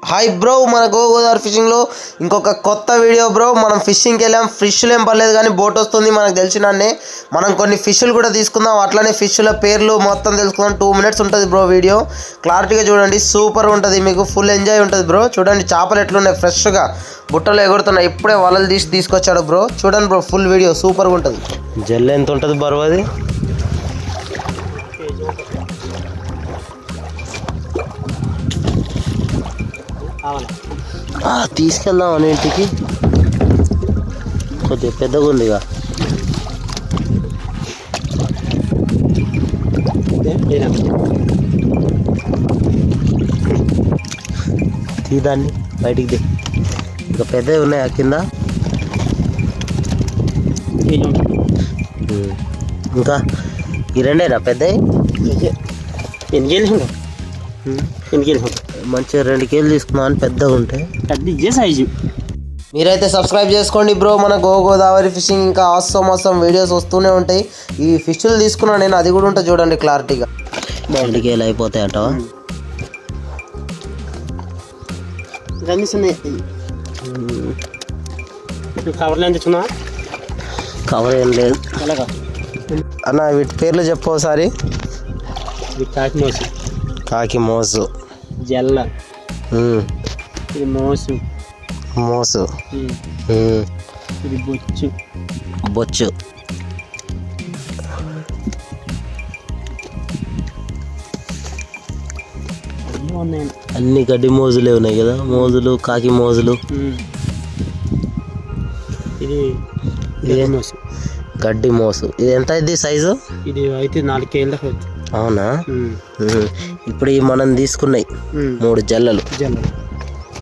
Hi bro, మన గోదావరి ఫిషింగ్లో ఇంకొక కొత్త వీడియో బ్రో. మనం ఫిషింగ్కి వెళ్ళాం. ఫిష్లు ఏం పర్లేదు కానీ బోట్ వస్తుంది మనకు తెలిసినన్నే. మనం కొన్ని ఫిష్లు కూడా తీసుకుందాం, అట్లనే ఫిష్ల పేర్లు మొత్తం తెలుసుకుందాం. 2 minutes ఉంటుంది బ్రో వీడియో. క్లారిటీగా చూడండి, సూపర్ ఉంటుంది, మీకు ఫుల్ ఎంజాయ్ ఉంటుంది బ్రో. చూడండి చేపలు ఎట్లున్నాయి, ఫ్రెష్గా బుట్టలు ఎగురుతున్నాయి. ఇప్పుడే వలలు తీసుకొచ్చాడు బ్రో. చూడండి బ్రో, ఫుల్ వీడియో సూపర్గా ఉంటుంది. జల్లు ఎంత ఉంటుంది బరువు అది? తీసుకెళ్దాం అన్నింటికి. కొద్దిగా పెద్దగా ఉందిగా. తీదాన్ని బయటికి ఇంకా పెద్దవి ఉన్నాయా కింద? ఇంకా ఈ రెండేనా పెద్దవి? మంచిగా 2 కేజీలు తీసుకున్నాం అని పెద్దగా ఉంటాయి. పెద్ద సైజు. మీరైతే సబ్స్క్రైబ్ చేసుకోండి బ్రో. మన గోదావరి ఫిషింగ్ ఇంకా అవసరం వీడియోస్ వస్తూనే ఉంటాయి. ఈ ఫిష్లు తీసుకున్నాను నేను, అది కూడా ఉంటుంది చూడండి క్లారిటీగా. 2 కేజీలు అయిపోతాయి అంటావా? కవర్లు ఎంత తెచ్చుకున్నా? కవర్ ఏం లేదు అన్న. వీటి పేర్లు చెప్పు ఒకసారి. కాకి మోసు, జల్ల, ఇది మోసు, ఇది బొచ్చు. అన్ని గడ్డి మోజులే ఉన్నాయి కదా, మోజులు, కాకి మోజులు. ఇది గడ్డి మోసు. ఇది ఎంత అయింది సైజు? ఇది అయితే 4 కేజీలకు అవుతుంది. అవునా? ఇప్పుడు మనం తీసుకున్నాయి 3 జల్లలు.